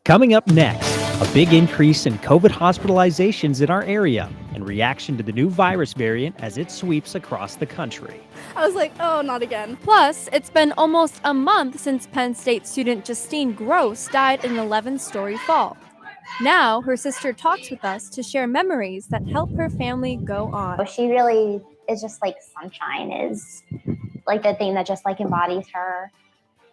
Coming up next, a big increase in COVID hospitalizations in our area in reaction to the new virus variant as it sweeps across the country. I was like, oh, not again. Plus, it's been almost a month since Penn State student Justine Gross died in an 11-story fall. Now, her sister talks with us to share memories that help her family go on. She really is just like sunshine, is like the thing that just like embodies her.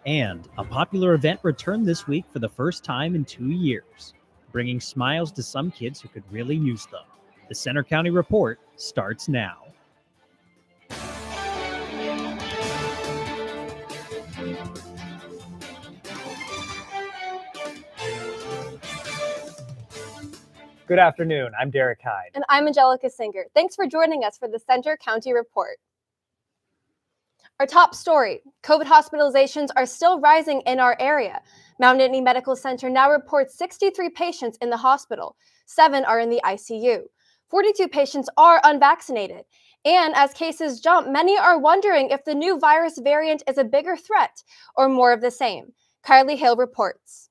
And a popular event returned this week for the first time in 2 years, bringing smiles to some kids who could really use them. The Center County Report starts now. Good afternoon. I'm Derek Hyde. And I'm Angelica Singer. Thanks for joining us for the Center County Report. Our top story, COVID hospitalizations are still rising in our area. Mount Nittany Medical Center now reports 63 patients in the hospital. 7 are in the ICU. 42 patients are unvaccinated. And as cases jump, many are wondering if the new virus variant is a bigger threat or more of the same. Kylie Hill reports.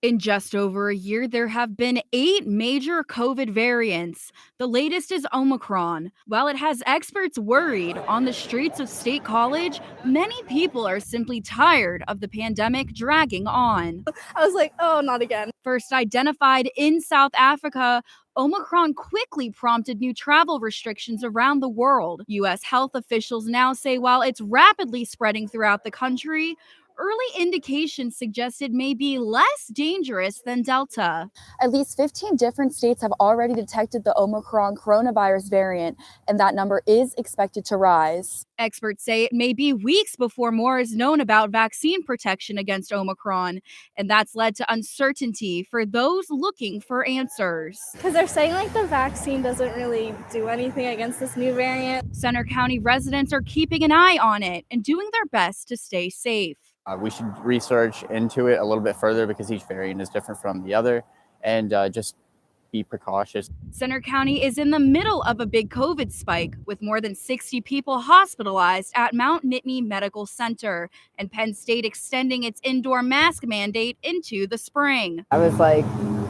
In just over a year, there have been 8 major COVID variants. The latest is Omicron. While it has experts worried on the streets of State College, many people are simply tired of the pandemic dragging on. I was like, oh, not again. First identified in South Africa, Omicron quickly prompted new travel restrictions around the world. U.S. health officials now say while it's rapidly spreading throughout the country, early indications suggest it may be less dangerous than Delta. At least 15 different states have already detected the Omicron coronavirus variant, and that number is expected to rise. Experts say it may be weeks before more is known about vaccine protection against Omicron, and that's led to uncertainty for those looking for answers. Because they're saying like the vaccine doesn't really do anything against this new variant. Center County residents are keeping an eye on it and doing their best to stay safe. We should research into it a little bit further because each variant is different from the other, and just be precautious. Center County is in the middle of a big COVID spike with more than 60 people hospitalized at Mount Nittany Medical Center, and Penn State extending its indoor mask mandate into the spring. I was like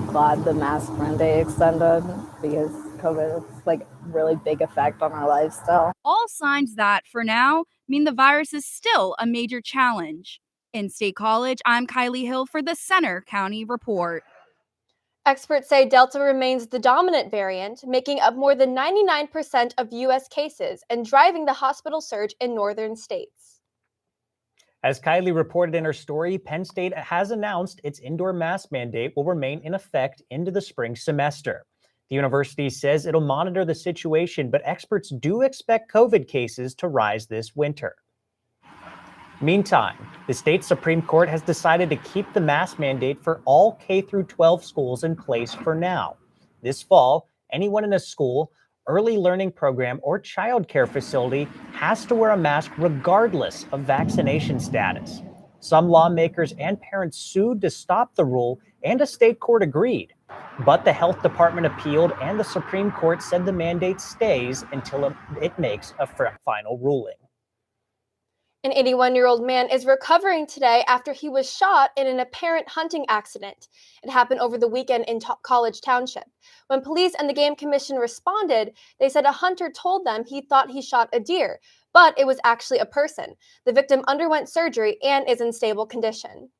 glad the mask mandate extended because COVID is like really big effect on our lifestyle. All signs that, for now, mean the virus is still a major challenge. In State College, I'm Kylie Hill for the Center County Report. Experts say Delta remains the dominant variant, making up more than 99% of U.S. cases and driving the hospital surge in northern states. As Kylie reported in her story, Penn State has announced its indoor mask mandate will remain in effect into the spring semester. The university says it'll monitor the situation, but experts do expect COVID cases to rise this winter. Meantime, the state Supreme Court has decided to keep the mask mandate for all K-12 schools in place for now. This fall, anyone in a school, early learning program, or child care facility has to wear a mask regardless of vaccination status. Some lawmakers and parents sued to stop the rule, and a state court agreed. But the health department appealed, and the Supreme Court said the mandate stays until it makes a final ruling. An 81-year-old man is recovering today after he was shot in an apparent hunting accident. It happened over the weekend in College Township. When police and the Game Commission responded, they said a hunter told them he thought he shot a deer, but it was actually a person. The victim underwent surgery and is in stable condition.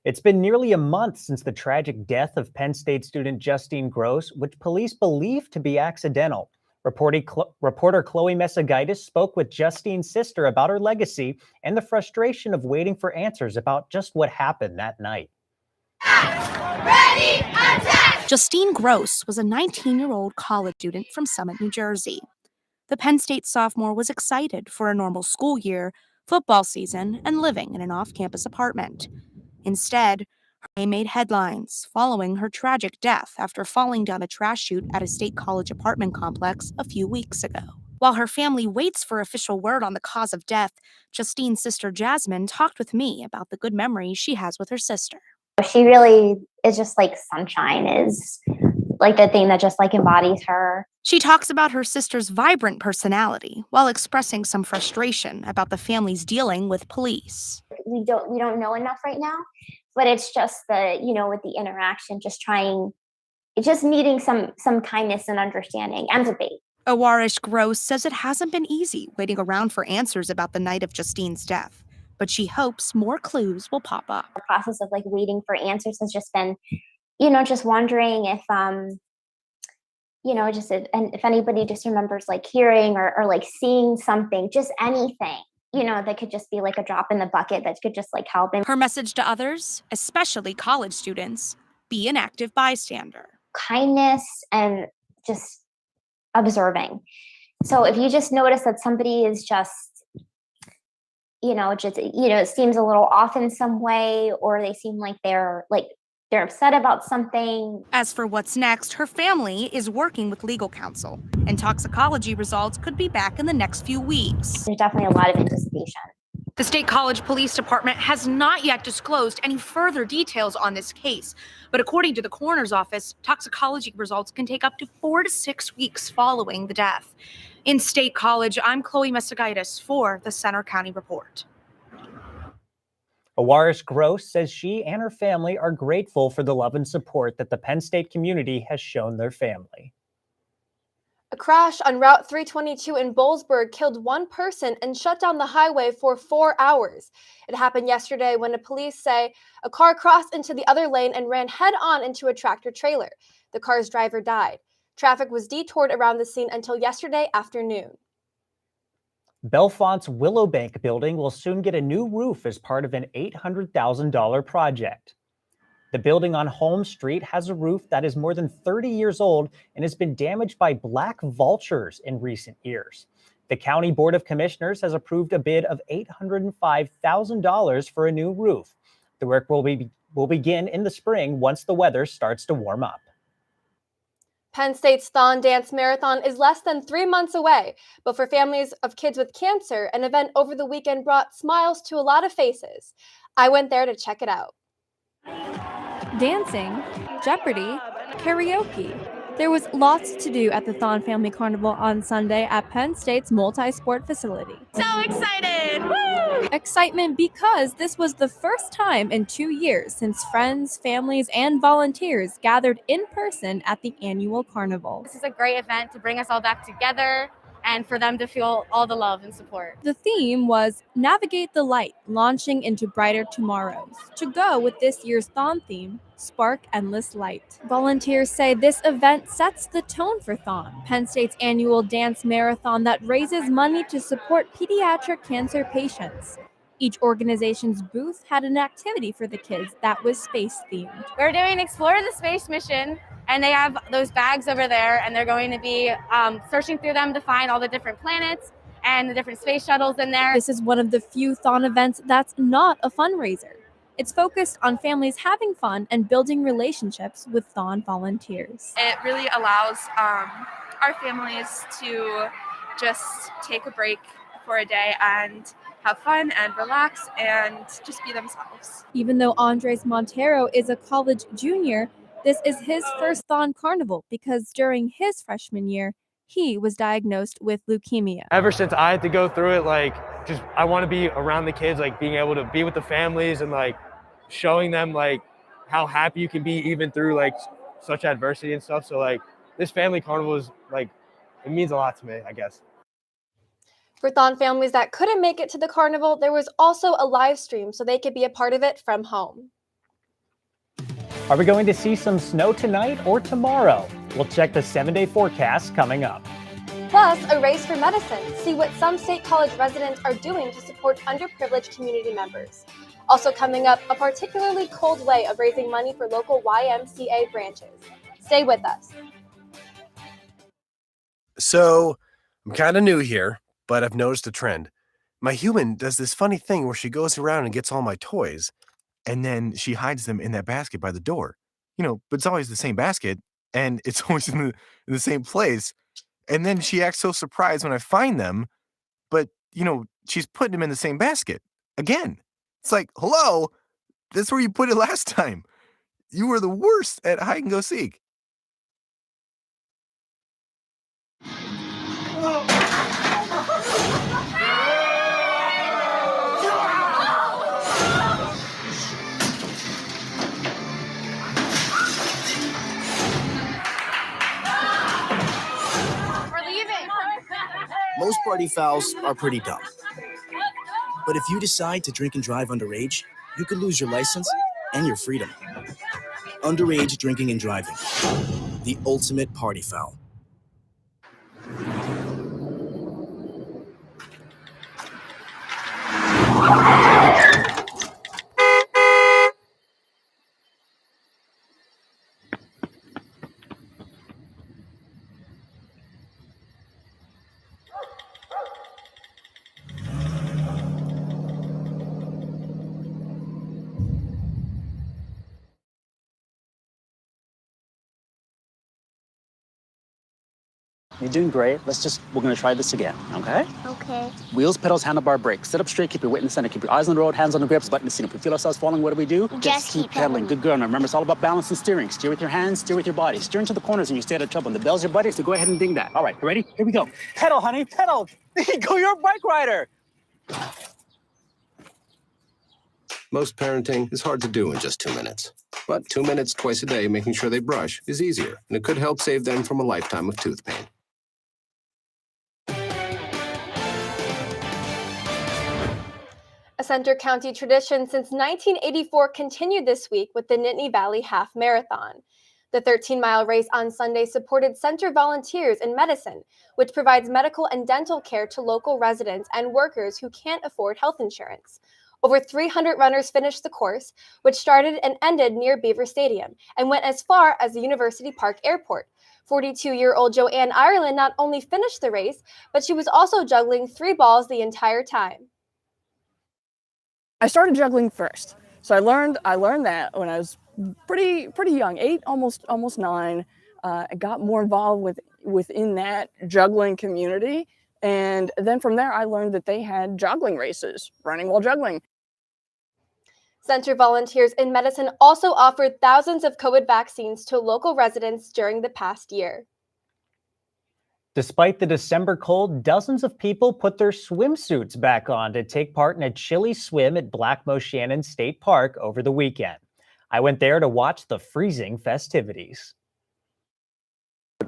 It's been nearly a month since the tragic death of Penn State student Justine Gross, which police believe to be accidental. Reporter Chloe Messagaitis spoke with Justine's sister about her legacy and the frustration of waiting for answers about just what happened that night. Ready, attack! Justine Gross was a 19-year-old college student from Summit, New Jersey. The Penn State sophomore was excited for a normal school year, football season, and living in an off-campus apartment. Instead, her name made headlines following her tragic death after falling down a trash chute at a State College apartment complex a few weeks ago. While her family waits for official word on the cause of death, Justine's sister Jasmine talked with me about the good memories she has with her sister. She really is just like sunshine, is like the thing that just like embodies her. She talks about her sister's vibrant personality while expressing some frustration about the family's dealing with police. we don't know enough right now. But it's just with the interaction, just needing some kindness and understanding, empathy. Awarish Gross says it hasn't been easy waiting around for answers about the night of Justine's death, but she hopes more clues will pop up. The process of waiting for answers has just been, just wondering if if anybody just remembers hearing or seeing something, just anything, that could just be a drop in the bucket that could just help. And Her message to others, especially college students, be an active bystander. kindness and just observing. So if you just notice that somebody is it seems a little off in some way, or they seem like they're upset about something. As for what's next, her family is working with legal counsel, and toxicology results could be back in the next few weeks. There's definitely a lot of anticipation. The State College Police Department has not yet disclosed any further details on this case, but according to the coroner's office, toxicology results can take up to 4 to 6 weeks following the death. In State College, I'm Chloe Mesagaitis for the Center County Report. Awarish Gross says she and her family are grateful for the love and support that the Penn State community has shown their family. A crash on Route 322 in Boalsburg killed one person and shut down the highway for 4 hours. It happened yesterday when the police say a car crossed into the other lane and ran head-on into a tractor trailer. The car's driver died. Traffic was detoured around the scene until yesterday afternoon. Bellefonte's Willowbank building will soon get a new roof as part of an $800,000 project. The building on Holmes Street has a roof that is more than 30 years old and has been damaged by black vultures in recent years. The County Board of Commissioners has approved a bid of $805,000 for a new roof. The work will begin in the spring once the weather starts to warm up. Penn State's Thon Dance Marathon is less than 3 months away, but for families of kids with cancer, an event over the weekend brought smiles to a lot of faces. I went there to check it out. Dancing, Jeopardy, karaoke. There was lots to do at the Thon Family Carnival on Sunday at Penn State's multi-sport facility. So excited! Woo! Excitement because this was the first time in 2 years since friends, families, and volunteers gathered in person at the annual carnival. This is a great event to bring us all back together and for them to feel all the love and support. The theme was Navigate the Light, launching into brighter tomorrows. To go with this year's Thon theme, Spark Endless Light. Volunteers say this event sets the tone for Thon, Penn State's annual dance marathon that raises money to support pediatric cancer patients. Each organization's booth had an activity for the kids that was space-themed. We're doing Explore the Space Mission, and they have those bags over there, and they're going to be searching through them to find all the different planets and the different space shuttles in there. This is one of the few Thon events that's not a fundraiser. It's focused on families having fun and building relationships with Thon volunteers. It really allows our families to just take a break for a day and have fun and relax and just be themselves. Even though Andres Montero is a college junior, this is his first Thon Carnival because during his freshman year, he was diagnosed with leukemia. Ever since I had to go through it, I want to be around the kids, being able to be with the families and showing them how happy you can be even through such adversity and stuff. So this family carnival is it means a lot to me, I guess. For Thon families that couldn't make it to the carnival, there was also a live stream so they could be a part of it from home. Are we going to see some snow tonight or tomorrow? We'll check the 7-day forecast coming up. Plus, a race for medicine. See what some State College residents are doing to support underprivileged community members. Also coming up, a particularly cold way of raising money for local YMCA branches. Stay with us. So, I'm kind of new here, but I've noticed a trend. My human does this funny thing where she goes around and gets all my toys, and then she hides them in that basket by the door. But it's always the same basket, and it's always in the same place. And then she acts so surprised when I find them, but, she's putting them in the same basket again. It's like, hello, that's where you put it last time. You were the worst at hide and go seek. party fouls are pretty dumb. But if you decide to drink and drive underage, you could lose your license and your freedom. Underage drinking and driving. The ultimate party foul. You're doing great. We're gonna try this again, okay? Okay. Wheels, pedals, handlebar, brakes. Sit up straight, keep your weight in the center, keep your eyes on the road, hands on the grips, button the seat. If we feel ourselves falling, what do? Just keep pedaling. Good girl. Now remember, it's all about balance and steering. Steer with your hands, steer with your body. Steer into the corners and you stay out of trouble. And the bell's your buddy, so go ahead and ding that. All right, you ready? Here we go. Pedal, honey, pedal. There you go, you're a bike rider. Most parenting is hard to do in just 2 minutes. But 2 minutes twice a day making sure they brush is easier, and it could help save them from a lifetime of tooth pain. A Center County tradition since 1984 continued this week with the Nittany Valley Half Marathon. The 13-mile race on Sunday supported Center Volunteers in Medicine, which provides medical and dental care to local residents and workers who can't afford health insurance. Over 300 runners finished the course, which started and ended near Beaver Stadium and went as far as the University Park Airport. 42-year-old Joanne Ireland not only finished the race, but she was also juggling 3 balls the entire time. I started juggling first. So I learned that when I was pretty young, 8, almost 9. I got more involved within that juggling community. And then from there, I learned that they had juggling races, running while juggling. Center Volunteers in Medicine also offered thousands of COVID vaccines to local residents during the past year. Despite the December cold, dozens of people put their swimsuits back on to take part in a chilly swim at Black Moshannon State Park over the weekend. I went there to watch the freezing festivities.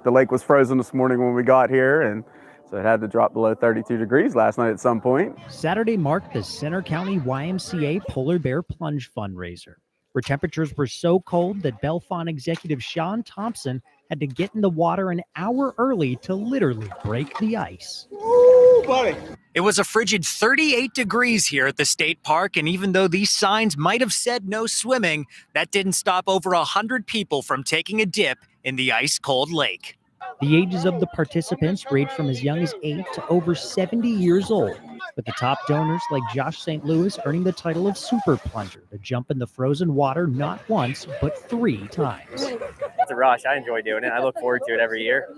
The lake was frozen this morning when we got here, and so it had to drop below 32 degrees last night at some point. Saturday marked the Center County YMCA Polar Bear Plunge fundraiser, where temperatures were so cold that Bellefonte executive Sean Thompson had to get in the water an hour early to literally break the ice. Woo, buddy. It was a frigid 38 degrees here at the state park, and even though these signs might have said no swimming, that didn't stop over 100 people from taking a dip in the ice-cold lake. The ages of the participants range from as young as 8 to over 70 years old, with the top donors like Josh St. Louis earning the title of Super Plunger to jump in the frozen water not once, but 3 times. It's a rush. I enjoy doing it. I look forward to it every year.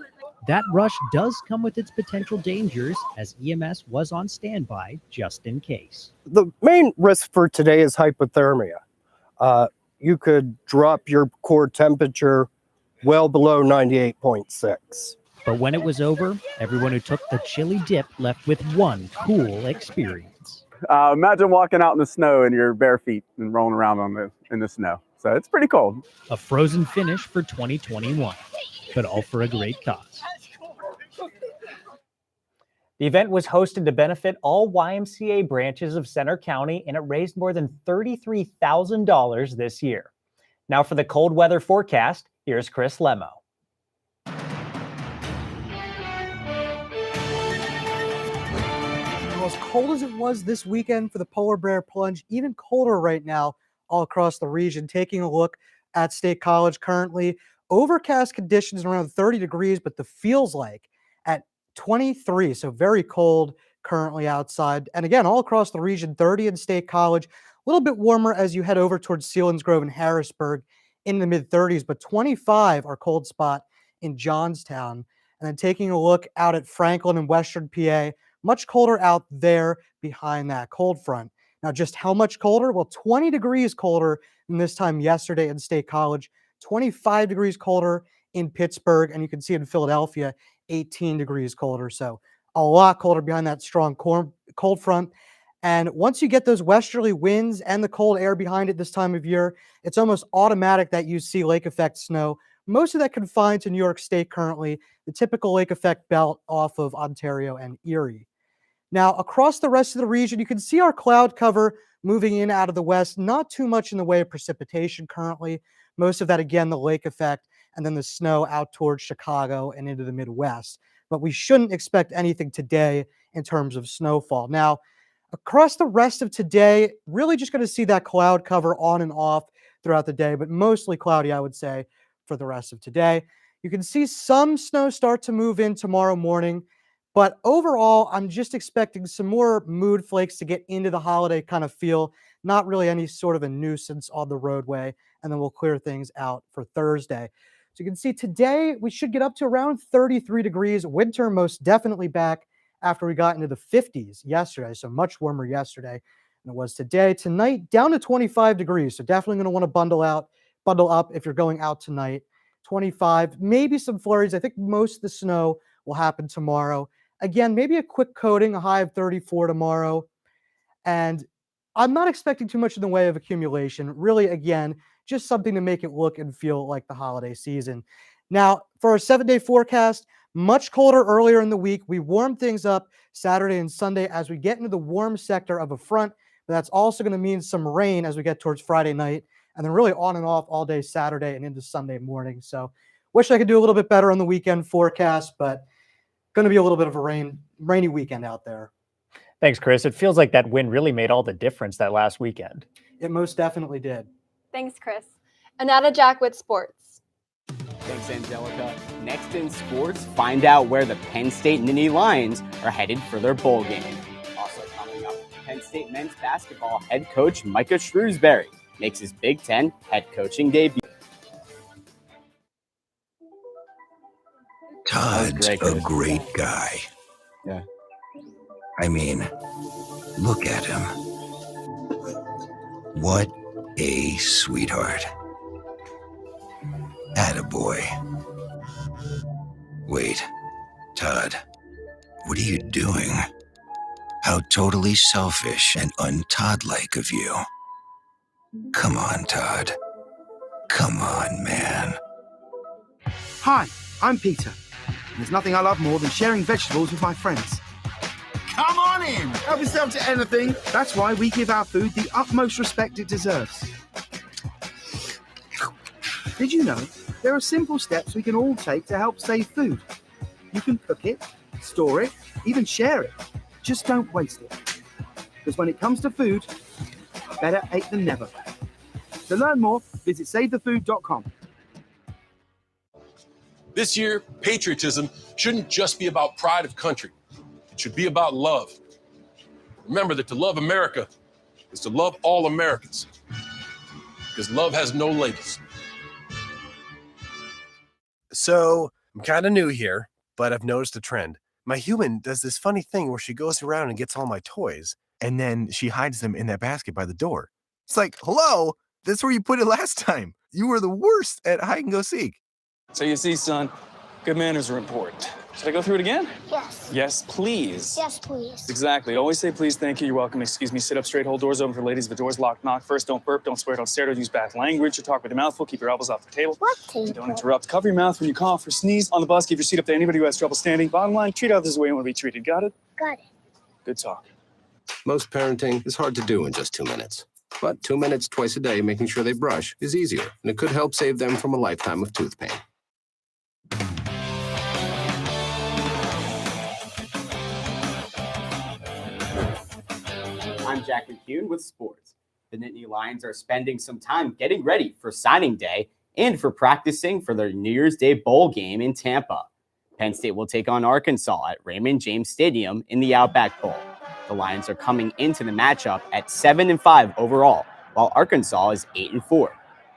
That rush does come with its potential dangers, as EMS was on standby just in case. The main risk for today is hypothermia. You could drop your core temperature well below 98.6. But when it was over, everyone who took the chilly dip left with one cool experience. Imagine walking out in the snow in your bare feet and rolling around in the snow. So it's pretty cold. A frozen finish for 2021, but all for a great cause. The event was hosted to benefit all YMCA branches of Center County, and it raised more than $33,000 this year. Now for the cold weather forecast, here's Chris Lemo. As cold as it was this weekend for the Polar Bear Plunge, even colder right now all across the region. Taking a look at State College currently, overcast conditions around 30 degrees, but the feels like at 23, so very cold currently outside. And again, all across the region, 30 in State College, a little bit warmer as you head over towards Selinsgrove and Harrisburg in the mid-30s, but 25 our cold spot in Johnstown. And then taking a look out at Franklin and Western PA, much colder out there behind that cold front. Now, just how much colder? Well, 20 degrees colder than this time yesterday in State College, 25 degrees colder in Pittsburgh, and you can see in Philadelphia, 18 degrees colder. So a lot colder behind that strong cold front. And once you get those westerly winds and the cold air behind it this time of year, it's almost automatic that you see lake effect snow. Most of that confined to New York State currently, the typical lake effect belt off of Ontario and Erie. Now, across the rest of the region, you can see our cloud cover moving in out of the west. Not too much in the way of precipitation currently. Most of that, again, the lake effect, and then the snow out towards Chicago and into the Midwest. But we shouldn't expect anything today in terms of snowfall. Now, across the rest of today, really just going to see that cloud cover on and off throughout the day, but mostly cloudy, I would say, for the rest of today. You can see some snow start to move in tomorrow morning, but overall, I'm just expecting some more mood flakes to get into the holiday kind of feel, not really any sort of a nuisance on the roadway, and then we'll clear things out for Thursday. So you can see today we should get up to around 33 degrees. Winter most definitely back after we got into the 50s yesterday, so much warmer yesterday than it was today. Tonight, down to 25 degrees, so definitely going to want to bundle up if you're going out tonight. 25, maybe some flurries. I think most of the snow will happen tomorrow. Again, maybe a quick coating, a high of 34 tomorrow. And I'm not expecting too much in the way of accumulation. Really, again, just something to make it look and feel like the holiday season. Now, for our 7-day forecast, much colder earlier in the week. We warm things up Saturday and Sunday as we get into the warm sector of a front. But that's also going to mean some rain as we get towards Friday night, and then really on and off all day Saturday and into Sunday morning. So wish I could do a little bit better on the weekend forecast, but going to be a little bit of a rainy weekend out there. Thanks, Chris. It feels like that wind really made all the difference that last weekend. It most definitely did. Thanks, Chris. Anata Jack with sports. Thanks, Angelica. Next in sports, find out where the Penn State Nittany Lions are headed for their bowl game. Also coming up, Penn State men's basketball head coach Micah Shrewsbury makes his Big Ten head coaching debut. Todd's a great guy. Yeah. I mean, look at him. What a sweetheart. Attaboy. Wait, Todd, what are you doing? How totally selfish and un-Todd-like of you. Come on, Todd. Come on, man. Hi, I'm Peter. There's nothing I love more than sharing vegetables with my friends. Come on in! Help yourself to anything. That's why we give our food the utmost respect it deserves. Did you know there are simple steps we can all take to help save food? You can cook it, store it, even share it. Just don't waste it. Because when it comes to food, better ate than never. To learn more, visit SaveTheFood.com. This year, patriotism shouldn't just be about pride of country. It should be about love. Remember that to love America is to love all Americans. Because love has no labels. So, I'm kind of new here, but I've noticed a trend. My human does this funny thing where she goes around and gets all my toys, and then she hides them in that basket by the door. It's like, hello, that's where you put it last time. You were the worst at hide and go seek. So you see, son, good manners are important. Should I go through it again? Yes. Yes, please. Yes, please. Exactly. Always say please, thank you, you're welcome, excuse me, sit up straight, hold doors open for ladies. If the door's locked, knock first, don't burp, don't swear, don't stare, don't use bad language, or talk with your mouth full, keep your elbows off the table. What table? Don't interrupt. Cover your mouth when you cough or sneeze. On the bus, keep your seat up to anybody who has trouble standing. Bottom line, treat others the way you want to be treated. Got it? Got it. Good talk. Most parenting is hard to do in just 2 minutes. But 2 minutes twice a day making sure they brush is easier, and it could help save them from a lifetime of tooth pain. I'm Jack McCune with sports. The Nittany Lions are spending some time getting ready for signing day and for practicing for their New Year's Day bowl game in Tampa. Penn State will take on Arkansas at Raymond James Stadium in the Outback Bowl. The Lions are coming into the matchup at 7-5 overall, while Arkansas is 8-4.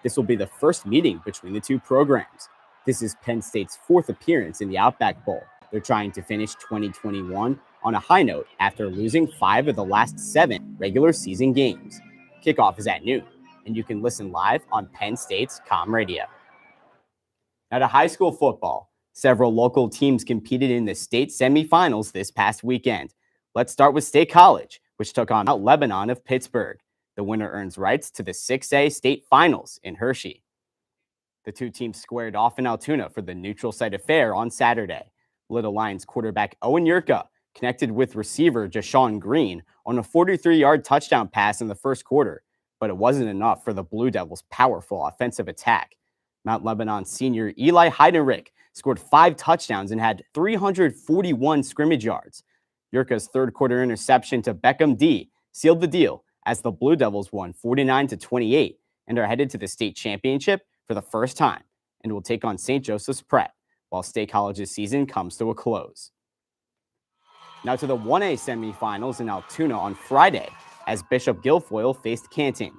This will be the first meeting between the two programs. This is Penn State's fourth appearance in the Outback Bowl. They're trying to finish 2021 on a high note after losing 5 of the last 7 regular season games. Kickoff is at noon, and you can listen live on Penn State's Com Radio. Now to high school football. Several local teams competed in the state semifinals this past weekend. Let's start with State College, which took on Mount Lebanon of Pittsburgh. The winner earns rights to the 6A state finals in Hershey. The two teams squared off in Altoona for the neutral site affair on Saturday. Little Lions quarterback Owen Yurka connected with receiver Jashawn Green on a 43-yard touchdown pass in the first quarter, but it wasn't enough for the Blue Devils' powerful offensive attack. Mount Lebanon senior Eli Heidenreich scored 5 touchdowns and had 341 scrimmage yards. Yurka's third-quarter interception to Beckham D sealed the deal as the Blue Devils won 49-28 and are headed to the state championship for the first time and will take on St. Joseph's Prep while State College's season comes to a close. Now to the 1A semifinals in Altoona on Friday as Bishop Guilfoyle faced Canton.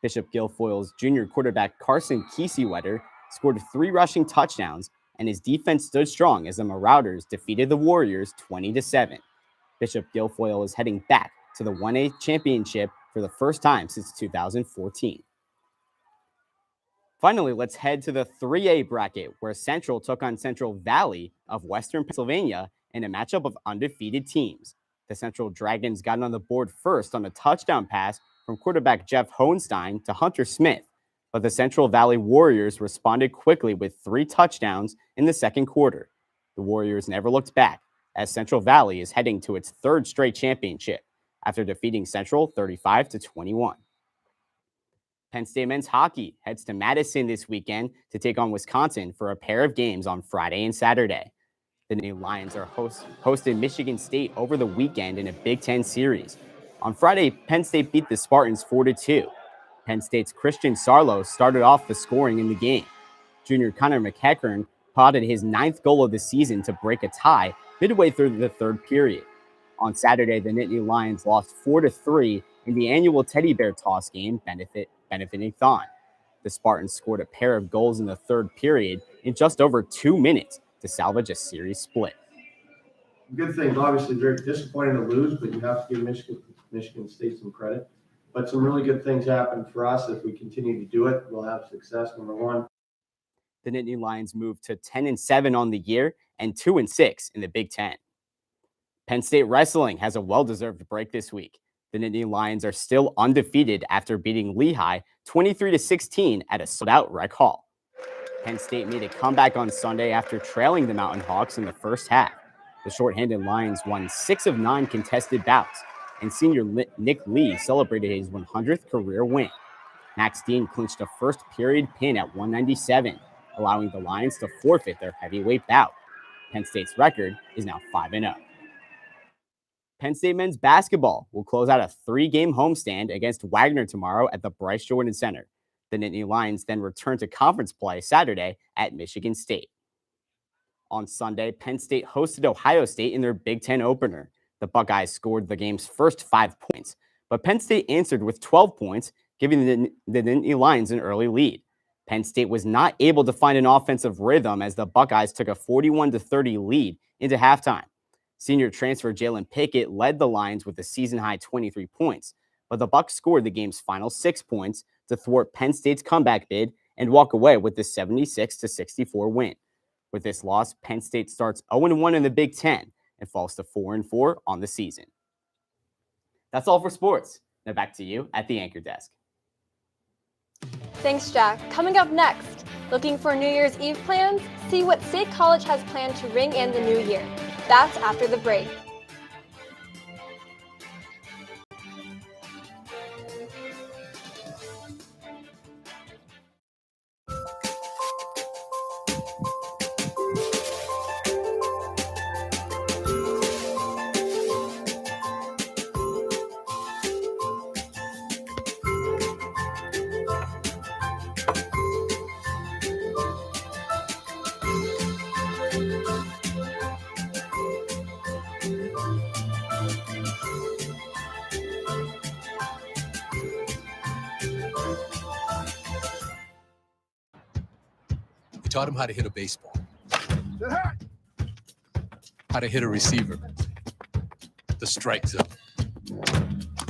Bishop Guilfoyle's junior quarterback Carson Kiesewetter scored 3 rushing touchdowns, and his defense stood strong as the Marauders defeated the Warriors 20-7. Bishop Guilfoyle is heading back to the 1A championship for the first time since 2014. Finally, let's head to the 3A bracket where Central took on Central Valley of Western Pennsylvania in a matchup of undefeated teams. The Central Dragons got on the board first on a touchdown pass from quarterback Jeff Hohenstein to Hunter Smith, but the Central Valley Warriors responded quickly with 3 touchdowns in the second quarter. The Warriors never looked back as Central Valley is heading to its 3rd straight championship after defeating Central 35-21. Penn State men's hockey heads to Madison this weekend to take on Wisconsin for a pair of games on Friday and Saturday. The Nittany Lions are hosting Michigan State over the weekend in a Big Ten series. On Friday, Penn State beat the Spartans 4-2. Penn State's Christian Sarlo started off the scoring in the game. Junior Connor McEachern potted his 9th goal of the season to break a tie midway through the 3rd period. On Saturday, the Nittany Lions lost 4-3 in the annual Teddy Bear Toss game benefiting Thon. The Spartans scored a pair of goals in the 3rd period in just over 2 minutes to salvage a series split. Good things, obviously very disappointing to lose, but you have to give Michigan State some credit. But some really good things happen for us. If we continue to do it, we'll have success, number one. The Nittany Lions moved to 10-7 on the year and 2-6 in the Big Ten. Penn State Wrestling has a well-deserved break this week. The Nittany Lions are still undefeated after beating Lehigh 23-16 at a sold-out Rec Hall. Penn State made a comeback on Sunday after trailing the Mountain Hawks in the first half. The shorthanded Lions won 6 of 9 contested bouts, and senior Nick Lee celebrated his 100th career win. Max Dean clinched a first-period pin at 197, allowing the Lions to forfeit their heavyweight bout. Penn State's record is now 5-0. Penn State men's basketball will close out a 3-game homestand against Wagner tomorrow at the Bryce Jordan Center. The Nittany Lions then return to conference play Saturday at Michigan State. On Sunday, Penn State hosted Ohio State in their Big Ten opener. The Buckeyes scored the game's first 5 points, but Penn State answered with 12 points, giving the Nittany Lions an early lead. Penn State was not able to find an offensive rhythm as the Buckeyes took a 41-30 lead into halftime. Senior transfer Jalen Pickett led the Lions with a season-high 23 points, but the Bucs scored the game's final 6 points to thwart Penn State's comeback bid and walk away with the 76-64 win. With this loss, Penn State starts 0-1 in the Big Ten and falls to 4-4 on the season. That's all for sports. Now back to you at the anchor desk. Thanks, Jack. Coming up next, looking for New Year's Eve plans? See what State College has planned to ring in the new year. That's after the break. We taught him how to hit a baseball, how to hit a receiver, the strike zone,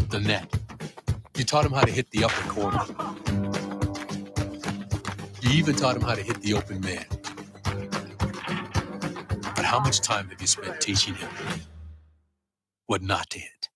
the net. You taught him how to hit the upper corner. You even taught him how to hit the open man. But how much time have you spent teaching him what not to hit?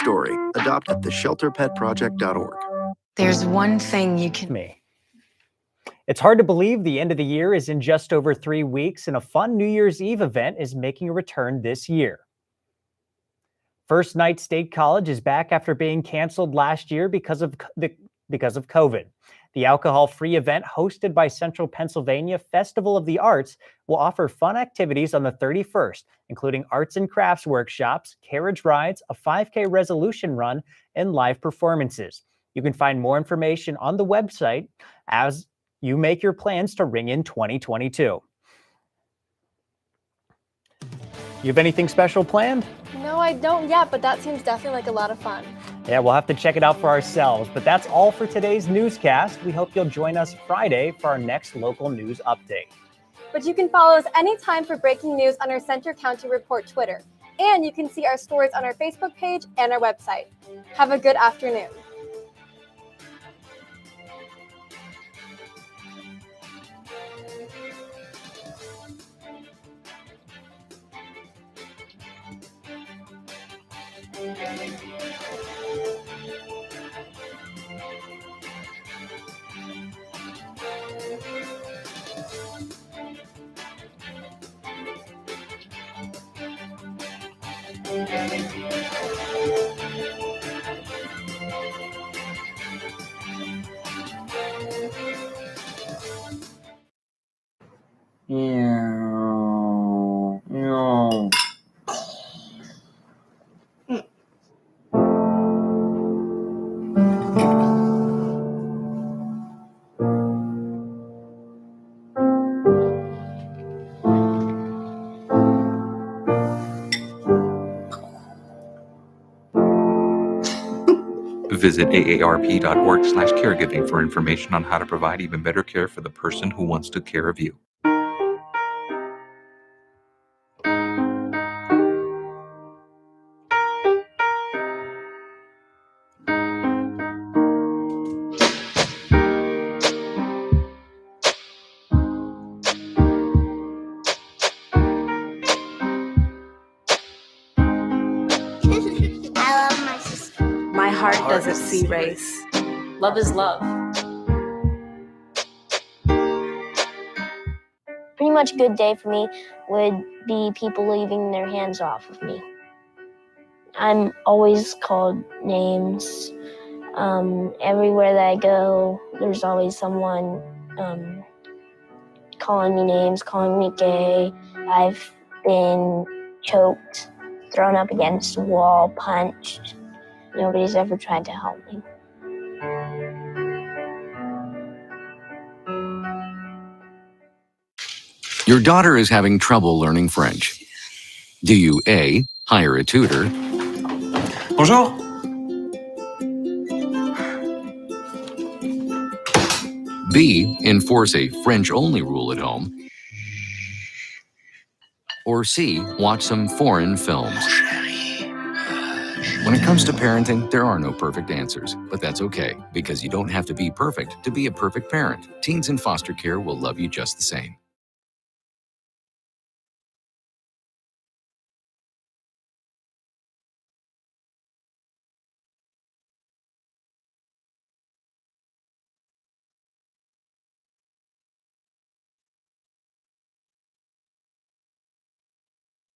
story. Adopt at theshelterpetproject.org. There's one thing you can. It's hard to believe the end of the year is in just over 3 weeks, and a fun New Year's Eve event is making a return this year. First Night State College is back after being canceled last year because of COVID. The alcohol-free event hosted by Central Pennsylvania Festival of the Arts will offer fun activities on the 31st, including arts and crafts workshops, carriage rides, a 5K resolution run, and live performances. You can find more information on the website as you make your plans to ring in 2022. You have anything special planned? No, I don't yet, but that seems definitely like a lot of fun. Yeah, we'll have to check it out for ourselves. But that's all for today's newscast. We hope you'll join us Friday for our next local news update. But you can follow us anytime for breaking news on our Center County Report Twitter. And you can see our stories on our Facebook page and our website. Have a good afternoon. Visit aarp.org/caregiving for information on how to provide even better care for the person who wants to care of you. I love my sister. My heart doesn't see race. Love is love. Pretty much a good day for me would be people leaving their hands off of me. I'm always called names. Everywhere that I go, there's always someone calling me names, calling me gay. I've been choked, thrown up against a wall, punched. Nobody's ever tried to help me. Your daughter is having trouble learning French. Do you A, hire a tutor? Bonjour. B, enforce a French-only rule at home? Or C, watch some foreign films? When it comes to parenting, there are no perfect answers, but that's okay, because you don't have to be perfect to be a perfect parent. Teens in foster care will love you just the same.